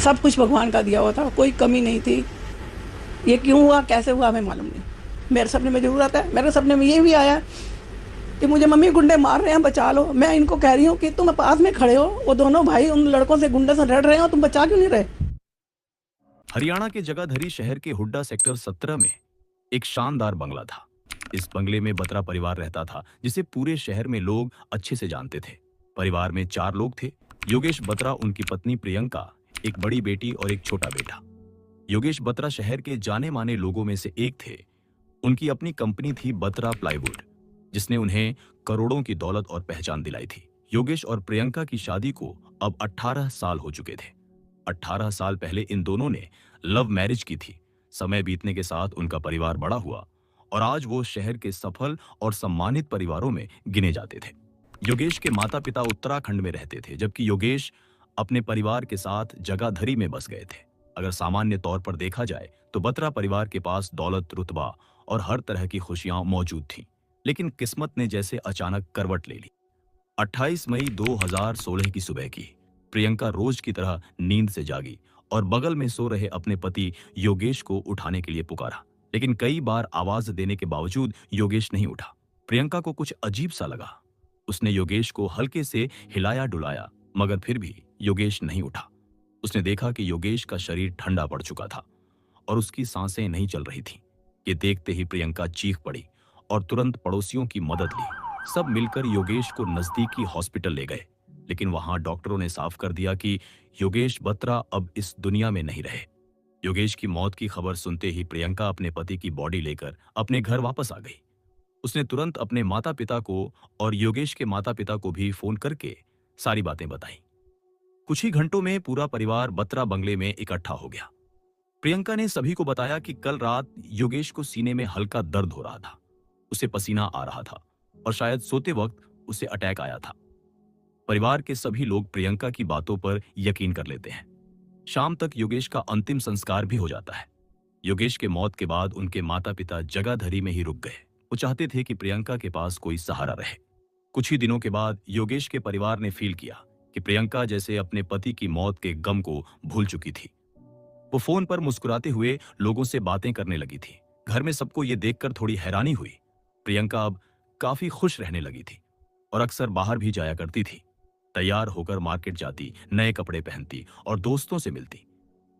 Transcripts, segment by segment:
सब कुछ भगवान का दिया हुआ था, कोई कमी नहीं थी। ये क्यों हुआ, कैसे हुआ, हमें मालूम नहीं। मेरे सपने में जरूर आता है। मेरे सपने में ये भी आया कि मुझे मम्मी गुंडे मार रहे हैं, बचा लो। मैं इनको कह रही हूँ कि तुम पास में खड़े हो, वो दोनों भाई उन लड़कों से, गुंडे से लड़ रहे हो, तुम बचा क्यों नहीं रहे। हरियाणा के जगाधरी शहर के हुड्डा सेक्टर 17 में एक शानदार बंगला था। इस बंगले में बत्रा परिवार रहता था, जिसे पूरे शहर में लोग अच्छे से जानते थे। परिवार में 4 लोग थे: योगेश बत्रा, उनकी पत्नी प्रियंका, एक बड़ी बेटी और एक छोटा बेटा। योगेश बत्रा शहर के जाने माने लोगों में से एक थे। उनकी अपनी कंपनी थी बत्रा प्लाईवुड, जिसने उन्हें करोड़ों की दौलत और पहचान दिलाई थी। योगेश और प्रियंका की शादी को अब 18 साल हो चुके थे। 18 साल पहले इन दोनों ने लव मैरिज की थी। समय बीतने के साथ उनका परिवार बड़ा हुआ और आज वो शहर के सफल और सम्मानित परिवारों में गिने जाते थे। योगेश के माता पिता उत्तराखंड में रहते थे, जबकि योगेश अपने परिवार के साथ जगाधरी में बस गए थे। अगर सामान्य तौर पर देखा जाए तो बत्रा परिवार के पास दौलत, रुतबा और हर तरह की खुशियां मौजूद थीं। लेकिन किस्मत ने जैसे अचानक करवट ले ली। 28 मई 2016 की सुबह की प्रियंका रोज की तरह नींद से जागी और बगल में सो रहे अपने पति योगेश को उठाने के लिए पुकारा, लेकिन कई बार आवाज देने के बावजूद योगेश नहीं उठा। प्रियंका को कुछ अजीब सा लगा। उसने योगेश को हल्के से हिलाया डुलाया, मगर फिर भी योगेश नहीं उठा। उसने देखा कि योगेश का शरीर ठंडा पड़ चुका था और उसकी सांसें नहीं चल रही थीं। ये देखते ही प्रियंका चीख पड़ी और तुरंत पड़ोसियों की मदद ली। सब मिलकर योगेश को नजदीकी हॉस्पिटल ले गए, लेकिन वहां डॉक्टरों ने साफ कर दिया कि योगेश बत्रा अब इस दुनिया में नहीं रहे। योगेश की मौत की खबर सुनते ही प्रियंका अपने पति की बॉडी लेकर अपने घर वापस आ गई। उसने तुरंत अपने माता पिता को और योगेश के माता पिता को भी फोन करके सारी बातें बताई। कुछ ही घंटों में पूरा परिवार बत्रा बंगले में इकट्ठा हो गया। प्रियंका ने सभी को बताया कि कल रात योगेश को सीने में हल्का दर्द हो रहा था, उसे पसीना आ रहा था और शायद सोते वक्त उसे अटैक आया था। परिवार के सभी लोग प्रियंका की बातों पर यकीन कर लेते हैं। शाम तक योगेश का अंतिम संस्कार भी हो जाता है। योगेश के मौत के बाद उनके माता पिता जगाधरी में ही रुक गए। वो चाहते थे कि प्रियंका के पास कोई सहारा रहे। कुछ ही दिनों के बाद योगेश के परिवार ने फील किया कि प्रियंका जैसे अपने पति की मौत के गम को भूल चुकी थी। वो फोन पर मुस्कुराते हुए लोगों से बातें करने लगी थी। घर में सबको ये देखकर थोड़ी हैरानी हुई। प्रियंका अब काफी खुश रहने लगी थी और अक्सर बाहर भी जाया करती थी। तैयार होकर मार्केट जाती, नए कपड़े पहनती और दोस्तों से मिलती।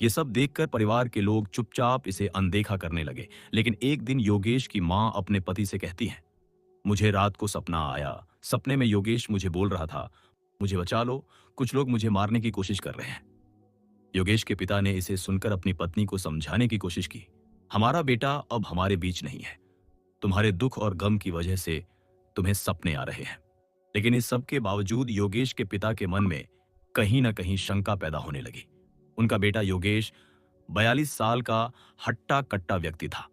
ये सब देखकर परिवार के लोग चुपचाप इसे अनदेखा करने लगे। लेकिन एक दिन योगेश की मां अपने पति से कहती है, मुझे रात को सपना आया। सपने में योगेश मुझे बोल रहा था, मुझे बचा लो, कुछ लोग मुझे मारने की कोशिश कर रहे हैं। योगेश के पिता ने इसे सुनकर अपनी पत्नी को समझाने की कोशिश की। हमारा बेटा अब हमारे बीच नहीं है। तुम्हारे दुख और गम की वजह से तुम्हें सपने आ रहे हैं। लेकिन इस सब के बावजूद योगेश के पिता के मन में कहीं ना कहीं शंका पैदा होने लगी। उनका बेटा योगेश 42 साल का हट्टा कट्टा व्यक्ति था।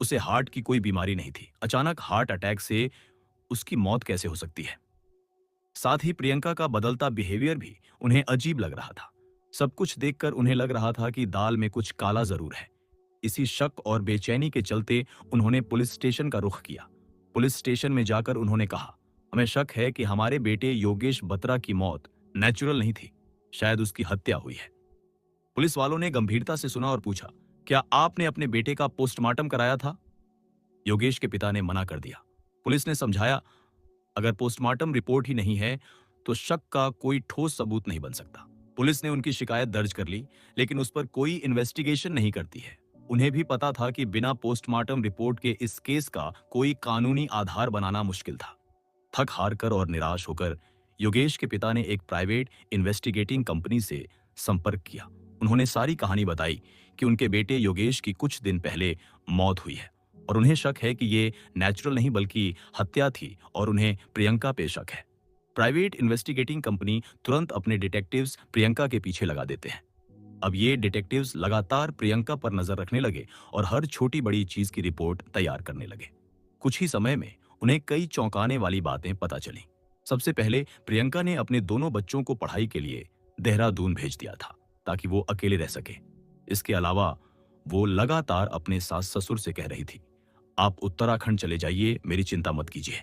उसे हार्ट की कोई बीमारी नहीं थी। अचानक हार्ट अटैक से उसकी मौत कैसे हो सकती है। साथ ही प्रियंका का बदलता बिहेवियर भी उन्हें अजीब लग रहा था। सब कुछ देखकर उन्हें लग रहा था कि दाल में कुछ काला जरूर है। इसी शक और बेचैनी के चलते उन्होंने पुलिस स्टेशन का रुख किया। पुलिस स्टेशन में जाकर उन्होंने कहा, हमें शक है कि हमारे बेटे योगेश बत्रा की मौत नेचुरल नहीं थी, शायद उसकी हत्या हुई है। पुलिस वालों ने गंभीरता से सुना और पूछा, क्या आपने अपने बेटे का पोस्टमार्टम कराया था? योगेश के पिता ने मना कर दिया। पुलिस ने समझाया, अगर पोस्टमार्टम रिपोर्ट ही नहीं है तो शक का कोई ठोस सबूत नहीं बन सकता। पुलिस ने उनकी शिकायत दर्ज कर ली, लेकिन उस पर कोई इन्वेस्टिगेशन नहीं करती है। उन्हें भी पता था कि बिना पोस्टमार्टम रिपोर्ट के इस केस का कोई कानूनी आधार बनाना मुश्किल था। थक हार कर और निराश होकर योगेश के पिता ने एक प्राइवेट इन्वेस्टिगेटिंग कंपनी से संपर्क किया। उन्होंने सारी कहानी बताई कि उनके बेटे योगेश की कुछ दिन पहले मौत हुई है और उन्हें शक है कि ये नेचुरल नहीं बल्कि हत्या थी और उन्हें प्रियंका पे शक है। प्राइवेट इन्वेस्टिगेटिंग कंपनी तुरंत अपने डिटेक्टिव्स प्रियंका के पीछे लगा देते हैं। अब ये डिटेक्टिव्स लगातार प्रियंका पर नजर रखने लगे और हर छोटी बड़ी चीज की रिपोर्ट तैयार करने लगे। कुछ ही समय में उन्हें कई चौंकाने वाली बातें पता चली। सबसे पहले प्रियंका ने अपने दोनों बच्चों को पढ़ाई के लिए देहरादून भेज दिया था ताकि वो अकेले रह सके। इसके अलावा वो लगातार अपने सास ससुर से कह रही थी, आप उत्तराखंड चले जाइए, मेरी चिंता मत कीजिए।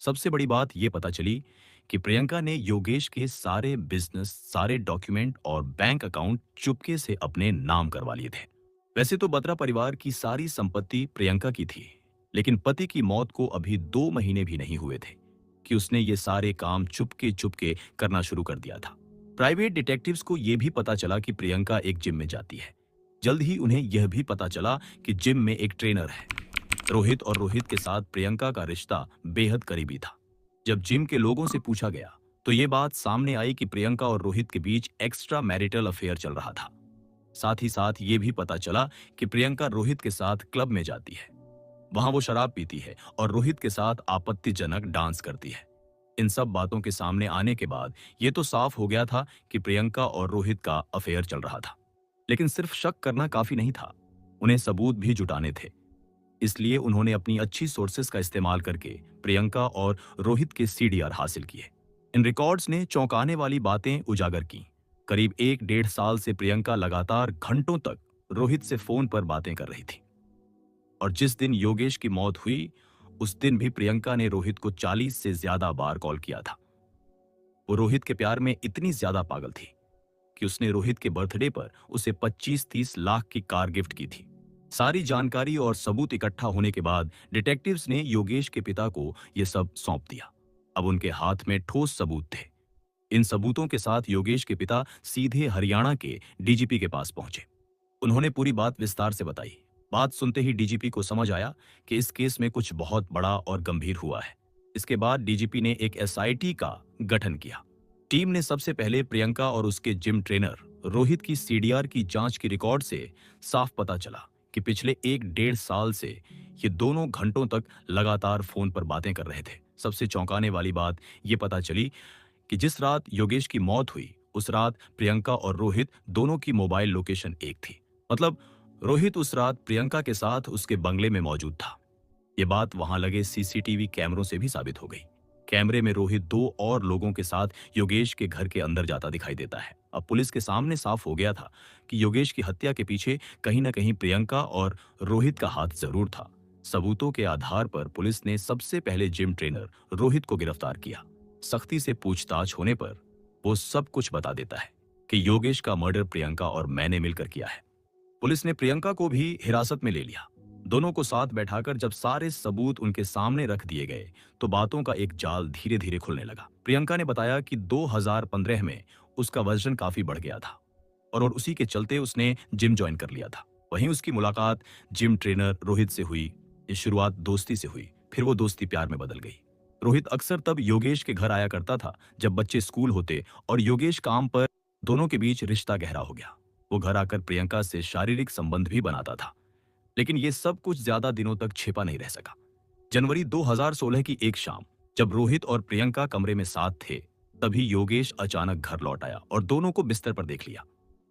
सबसे बड़ी बात ये पता चली कि प्रियंका ने योगेश के सारे बिजनेस, सारे डॉक्यूमेंट और बैंक अकाउंट चुपके से अपने नाम करवा लिए थे। वैसे तो बत्रा परिवार की सारी संपत्ति प्रियंका की थी, लेकिन पति की मौत को अभी 2 महीने भी नहीं हुए थे कि उसने ये सारे काम चुपके चुपके करना शुरू कर दिया था। प्राइवेट डिटेक्टिव्स को यह भी पता चला कि प्रियंका एक जिम में जाती है। जल्द ही उन्हें यह भी पता चला कि जिम में एक ट्रेनर है। रोहित और रोहित के साथ प्रियंका का रिश्ता बेहद करीबी था। जब जिम के लोगों से पूछा गया तो ये बात सामने आई कि प्रियंका और रोहित के बीच एक्स्ट्रा मैरिटल अफेयर चल रहा था। साथ ही साथ ये भी पता चला कि प्रियंका रोहित के साथ क्लब में जाती है। वहां वो शराब पीती है और रोहित के साथ आपत्तिजनक डांस करती है। इन सब बातों के सामने आने के बाद ये तो साफ हो गया था कि प्रियंका और रोहित का अफेयर चल रहा था। लेकिन सिर्फ शक करना काफी नहीं था, उन्हें सबूत भी जुटाने थे। इसलिए उन्होंने अपनी अच्छी सोर्सेस का इस्तेमाल करके प्रियंका और रोहित के सीडीआर हासिल किए। इन रिकॉर्ड्स ने चौंकाने वाली बातें उजागर की। करीब 1-1.5 साल से प्रियंका लगातार घंटों तक रोहित से फोन पर बातें कर रही थी। और जिस दिन योगेश की मौत हुई, उस दिन भी प्रियंका ने रोहित को 40 से ज्यादा बार कॉल किया था। वो रोहित के प्यार में इतनी ज्यादा पागल थी कि उसने रोहित के बर्थडे पर उसे 25-30 लाख की कार गिफ्ट की थी। सारी जानकारी और सबूत इकट्ठा होने के बाद डिटेक्टिव्स ने योगेश के पिता को यह सब सौंप दिया। अब उनके हाथ में ठोस सबूत थे। इन सबूतों के साथ योगेश के पिता सीधे हरियाणा के डीजीपी के पास पहुंचे। उन्होंने पूरी बात विस्तार से बताई। बात सुनते ही डीजीपी को समझ आया कि इस केस में कुछ बहुत बड़ा और गंभीर हुआ है। इसके बाद डीजीपी ने एक एसआईटी का गठन किया। टीम ने सबसे पहले प्रियंका और उसके जिम ट्रेनर रोहित की सीडीआर की जांच की रिकॉर्ड से साफ पता चला कि पिछले 1-1.5 साल से ये दोनों घंटों तक लगातार फोन पर बातें कर रहे थे। सबसे चौंकाने वाली बात ये पता चली कि जिस रात योगेश की मौत हुई, उस रात प्रियंका और रोहित दोनों की मोबाइल लोकेशन एक थी। मतलब रोहित उस रात प्रियंका के साथ उसके बंगले में मौजूद था। ये बात वहां लगे सीसीटीवी कैमरों से भी साबित हो गई। कैमरे में रोहित 2 और लोगों के साथ योगेश के घर के अंदर जाता दिखाई देता है। अब पुलिस के सामने साफ हो गया था कि योगेश की हत्या के पीछे कहीं ना कहीं प्रियंका और रोहित का हाथ जरूर था। सबूतों के आधार पर पुलिस ने सबसे पहले जिम ट्रेनर रोहित को गिरफ्तार किया। सख्ती से पूछताछ होने पर वो सब कुछ बता देता है कि योगेश का मर्डर प्रियंका और मैंने मिलकर किया है। पुलिस ने प्रियंका को भी हिरासत में ले लिया। दोनों को साथ बैठाकर जब सारे सबूत उनके सामने रख दिए गए तो बातों का एक जाल धीरे धीरे खुलने लगा। प्रियंका ने बताया कि 2015 में उसका वजन काफी बढ़ गया था और उसी के चलते उसने जिम ज्वाइन कर लिया था। वहीं उसकी मुलाकात जिम ट्रेनर रोहित से हुई। ये शुरुआत दोस्ती से हुई, फिर वो दोस्ती प्यार में बदल गई। रोहित अक्सर तब योगेश के घर आया करता था जब बच्चे स्कूल होते और योगेश काम पर। दोनों के बीच रिश्ता गहरा हो गया। वो घर आकर प्रियंका से शारीरिक संबंध भी बनाता था, लेकिन ये सब कुछ ज्यादा दिनों तक छिपा नहीं रह सका। जनवरी 2016 की एक शाम जब रोहित और प्रियंका कमरे में साथ थे, तभी योगेश अचानक घर लौट आया और दोनों को बिस्तर पर देख लिया।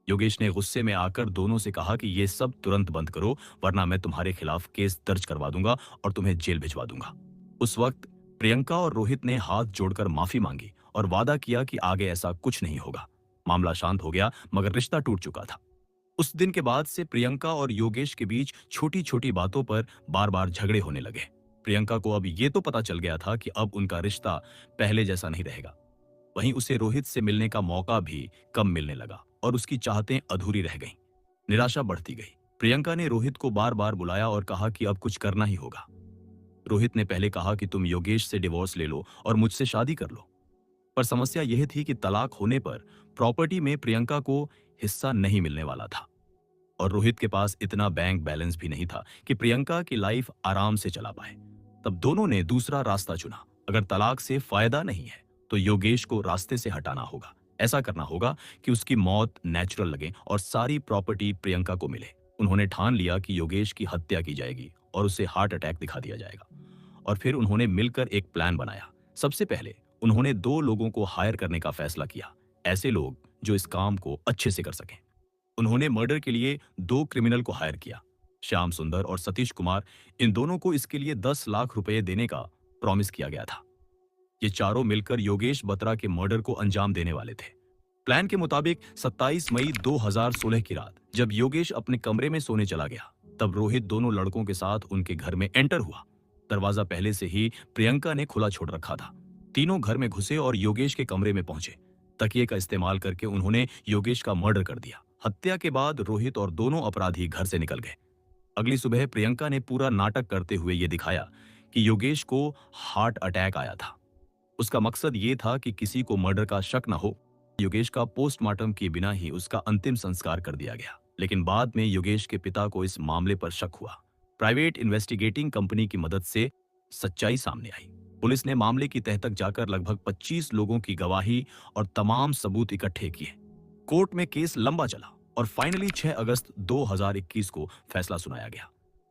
योगेश ने गुस्से में आकर दोनों से कहा कि ये सब तुरंत बंद करो, वरना मैं तुम्हारे खिलाफ केस दर्ज करवा दूंगा और तुम्हें जेल भिजवा दूंगा। उस वक्त प्रियंका और रोहित ने हाथ जोड़कर माफी मांगी और वादा किया कि आगे ऐसा कुछ नहीं होगा। मामला शांत हो गया, मगर रिश्ता टूट चुका था। उस दिन के बाद से प्रियंका और योगेश के बीच छोटी छोटी बातों पर बार बार झगड़े होने लगे। प्रियंका को अब ये तो पता चल गया था कि अब उनका रिश्ता पहले जैसा नहीं रहेगा। वहीं उसे रोहित से मिलने का मौका भी कम मिलने लगा और उसकी चाहतें अधूरी रह गईं। निराशा बढ़ती गई। प्रियंका ने रोहित को बार बार बुलाया और कहा कि अब कुछ करना ही होगा। रोहित ने पहले कहा कि तुम योगेश से डिवोर्स ले लो और मुझसे शादी कर लो, पर समस्या यह थी कि तलाक होने पर प्रॉपर्टी में प्रियंका को हिस्सा नहीं मिलने वाला था और रोहित के पास इतना बैंक बैलेंस भी नहीं था कि प्रियंका की लाइफ आराम से चला पाए। तब दोनों ने दूसरा रास्ता चुना। अगर तलाक से फायदा नहीं है तो योगेश को रास्ते से हटाना होगा। ऐसा करना होगा कि उसकी मौत नेचुरल लगे और सारी प्रॉपर्टी प्रियंका को मिले। उन्होंने ठान लिया कि योगेश की हत्या की जाएगी और उसे हार्ट अटैक दिखा दिया जाएगा। और फिर उन्होंने मिलकर एक प्लान बनाया। सबसे पहले उन्होंने 2 लोगों को हायर करने का फैसला किया, ऐसे लोग जो इस काम को अच्छे से कर सकें। उन्होंने मर्डर के लिए 2 क्रिमिनल को हायर किया, श्याम सुंदर और सतीश कुमार। इन दोनों को इसके लिए 10 लाख रुपए देने का प्रॉमिस किया गया था। ये चारों मिलकर योगेश बत्रा के मर्डर को अंजाम देने वाले थे। प्लान के मुताबिक 27 मई 2016 की रात जब योगेश अपने कमरे में सोने चला गया, तब रोहित दोनों लड़कों के साथ उनके घर में एंटर हुआ। दरवाजा पहले से ही प्रियंका ने खुला छोड़ रखा था। तीनों घर में घुसे और योगेश के कमरे में पहुंचे। तकिए का इस्तेमाल करके उन्होंने योगेश का मर्डर कर दिया। हत्या के बाद रोहित और दोनों अपराधी घर से निकल गए। अगली सुबह प्रियंका ने पूरा नाटक करते हुए यह दिखाया कि योगेश को हार्ट अटैक आया था। उसका मकसद ये था कि किसी को मर्डर का शक न हो। योगेश का पोस्टमार्टम किए बिना ही उसका अंतिम संस्कार कर दिया गया। लेकिन बाद में योगेश के पिता को इस मामले पर शक हुआ। प्राइवेट इन्वेस्टिगेटिंग कंपनी की मदद से सच्चाई सामने आई। पुलिस ने मामले की तह तक जाकर लगभग 25 लोगों की गवाही और तमाम सबूत इकट्ठे किए। कोर्ट में केस लंबा चला और फाइनली 6 अगस्त 2021 को फैसला सुनाया गया।